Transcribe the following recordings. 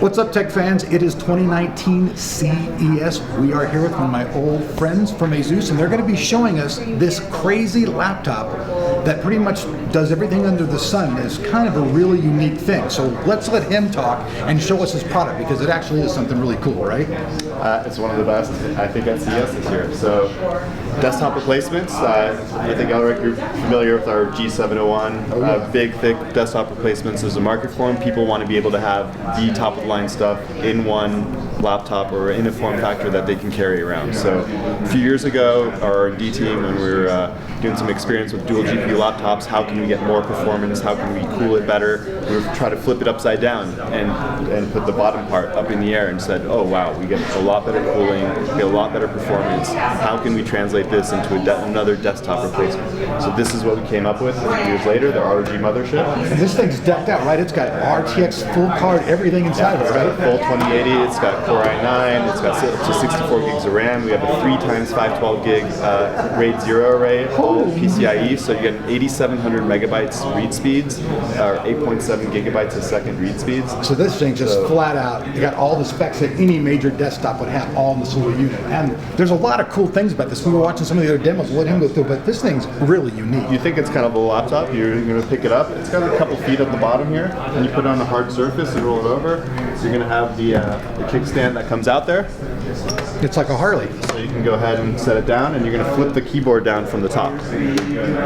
What's up, tech fans? It is 2019 CES. We are here with one of my old friends from Asus, and they're going to be showing us this crazy laptop that pretty much does everything under the sun. It's kind of a really unique thing. So let's let him talk and show us his product, because it actually is something really cool, right? It's one of the best, I think, at CES this year. So, desktop replacements. I think, Alric, you're familiar with our G701. Big, thick desktop replacements. There's a market for them. People want to be able to have the top-of-the-line stuff in one laptop or in a form factor that they can carry around. So, a few years ago, our R&D team, when we were doing some experience with dual GPU laptops, how can we get more performance? How can we cool it better? We would try to flip it upside down and put the bottom part up in the air and said, oh wow, we get a lot better cooling, we get a lot better performance. How can we translate this into another desktop replacement? So this is what we came up with a few years later, the ROG Mothership. And this thing's decked out, right? It's got RTX full card, everything inside of it, right? Full 2080, it's got Core i9, it's got up to 64 gigs of RAM. We have a 3x512 gig RAID 0 array, all PCIe, so you get 8,700 megabytes read speeds, or 8.7 gigabytes a second read speeds. So this thing just flat out, you got all the specs that any major desktop would have all in this little unit. And there's a lot of cool things about this. We were watching some of the other demos, we'll let him go through, but this thing's really unique. You think it's kind of a laptop, you're going to pick it up. It's got a couple feet at the bottom here, and you put it on a hard surface and roll it over. So you're going to have the kickstand that comes out there. It's like a Harley. So you can go ahead and set it down, and you're going to flip the keyboard down from the top.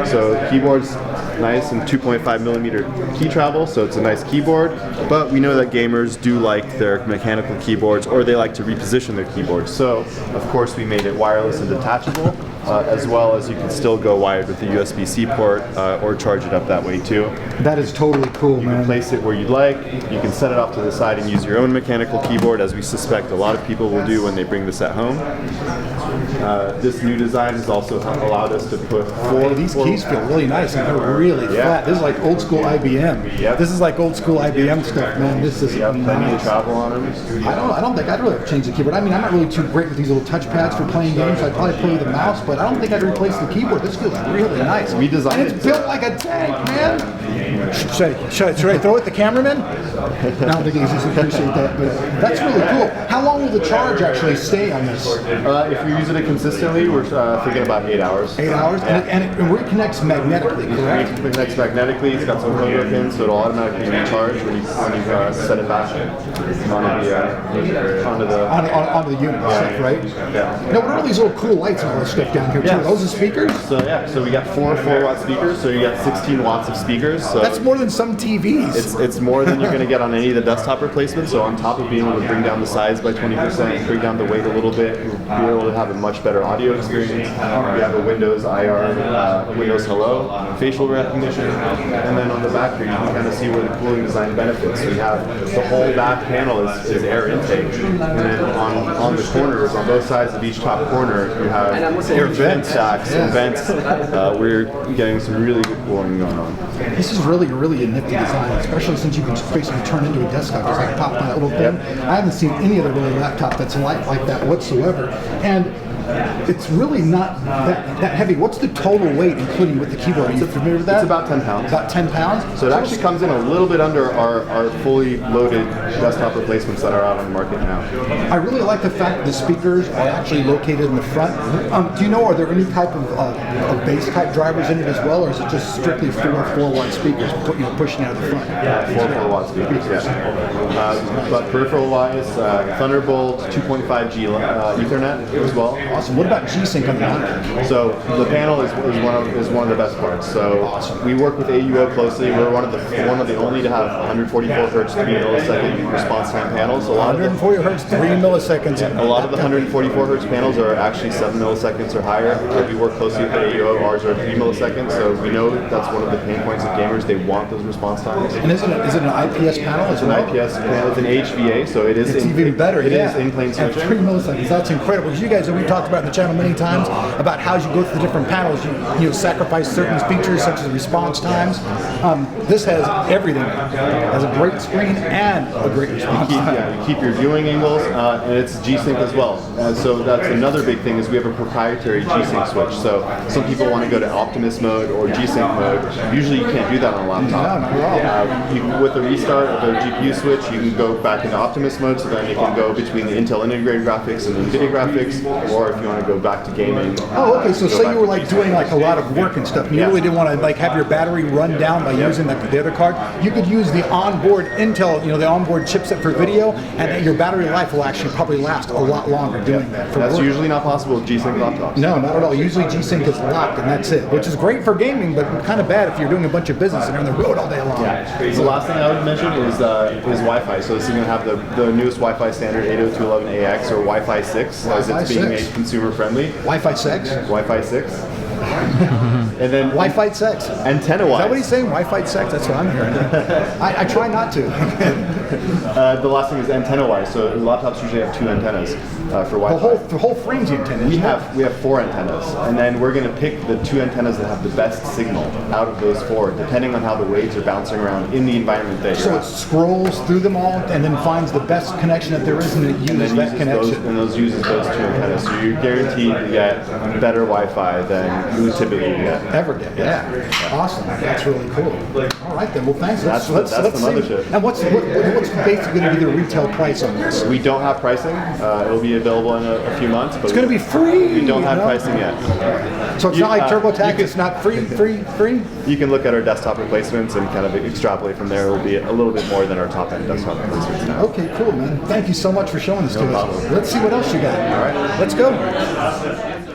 So the keyboard's nice and 2.5 millimeter key travel, so it's a nice keyboard, but we know that gamers do like their mechanical keyboards, or they like to reposition their keyboards. So of course we made it wireless and detachable, as well as you can still go wired with the USB-C port or charge it up that way too. That is totally cool, man. You can place it where you'd like, you can set it off to the side and use your own mechanical keyboard, as we suspect a lot of people will do when they bring this at home. This new design has also allowed us to put these keys feel really nice and they're really flat. This is like old school IBM. Yep. This is like old school IBM stuff, man. This is plenty of travel on them. I don't think I'd really change the keyboard. I mean, I'm not really too great with these little touch pads for playing games. I'd probably play with the mouse, but I don't think I'd replace the keyboard. This feels really nice. We designed and it's built like a tank, man. Should I throw it at the cameraman? I don't think he's just appreciate that, but that's really cool. How long will the charge actually stay on this? If you're using it consistently, we're thinking about 8 hours. 8 hours? Yeah. And it reconnects magnetically, correct? It reconnects magnetically. It's got some pogo pins, so it'll automatically recharge when you set it back onto the unit itself, right? Yeah. Now, what are all these little cool lights and all this stuff down here too? Are those the speakers? So we got 4 4-watt speakers, so you got 16 watts of speakers. So that's more than some TVs. It's more than you're going to get on any of the desktop replacements. So on top of being able to bring down the size by 20%, bring down the weight a little bit, you'll be able to have a much better audio experience. We have a Windows IR, Windows Hello, facial recognition, and then on the back here you can kind of see where the cooling design benefits. We have the whole back panel is air intake, and then on the corners, on both sides of each top corner, you have air vent stacks and vents. We're getting some really good cooling going on. This is really a nifty design, especially since you can basically turn into a desktop. Just like pop on that little thing. I haven't seen any other really laptop that's like that whatsoever. And it's really not that heavy. What's the total weight, including with the keyboard? Are you familiar with that? It's about 10 pounds. About 10 pounds? So it actually comes in a little bit under our fully loaded desktop replacements that are out on the market now. I really like the fact that the speakers are actually located in the front. Do you know, are there any type of bass type drivers in it as well, or is it just strictly 4-watt speakers pushing out of the front? Yeah, 4-watt speakers, yeah. But peripheral-wise, Thunderbolt, 2.5G Ethernet as well. Awesome. What about G-Sync on the monitor? So the panel is one of the best parts. So we work with AUO closely. We're one of the only to have 144 hertz 3 millisecond response time panels. So 140 hertz 3 milliseconds. A lot of the 144 hertz panels are actually 7 milliseconds or higher. We work closely with AUO. Ours are 3 milliseconds. So we know that's one of the pain points of gamers. They want those response times. And is it an IPS panel? It's an IPS panel. It's an HVA. So it is. It's even better. It is in plane switching. At 3 milliseconds. That's incredible. Because you guys, we talked about in the channel many times about how as you go through the different panels, you sacrifice certain features such as response times. This has everything. It has a great screen and a great response time. You keep your viewing angles, and it's G-Sync as well. So that's another big thing is we have a proprietary proprietary G-Sync switch. So some people want to go to Optimus mode or G-Sync mode. Usually you can't do that on a laptop. No, not at all. With the restart of the GPU switch, you can go back into Optimus mode, so then it can go between the Intel integrated graphics and the NVIDIA graphics, or if you want to go back to gaming. Oh, okay. So go say back you were to like G-Sync. doing like a lot of work and stuff. And you really didn't want to like have your battery run down by using like the other card. You could use the onboard Intel, the onboard chipset for video, and your battery life will actually probably last a lot longer doing that. For That's work. usually not possible with G-Sync laptops. No, not at all. Usually G-Sync is locked and that's it, which is great for gaming, but kind of bad if you're doing a bunch of business and you're on the road all day long. Yeah. The last thing I would mention is Wi-Fi. So this is going to have the newest Wi-Fi standard 802.11ax or Wi-Fi 6 as Wi-Fi it's being 6. made consumer friendly. Wi-Fi 6? Wi-Fi 6. And then Wi-Fi 6. antenna-wise. Is that what he's saying? Wi-Fi 6? That's what I'm hearing. I try not to. The last thing is antenna-wise. So laptops usually have 2 antennas for Wi-Fi. The whole frame's the antenna. We have 4 antennas, and then we're going to pick the 2 antennas that have the best signal out of those 4, depending on how the waves are bouncing around in the environment that you're So at. it scrolls through them all and then finds the best connection that there is and it uses that connection. Those uses those 2 antennas. So you're guaranteed to get better Wi-Fi than you would typically get. Ever get, yeah. Awesome. That's really cool. All right then. Well, thanks. That's the Mothership. And what's basically going to be the retail price on this? We don't have pricing. It'll be available in a few months. But It's going to be free. We don't have pricing yet. So it's not like TurboTax. It's not free. You can look at our desktop replacements and kind of extrapolate from there. It will be a little bit more than our top-end desktop replacements now. Okay, cool, man. Thank you so much for showing this to us. problem. Let's see what else you got. All right. Let's go.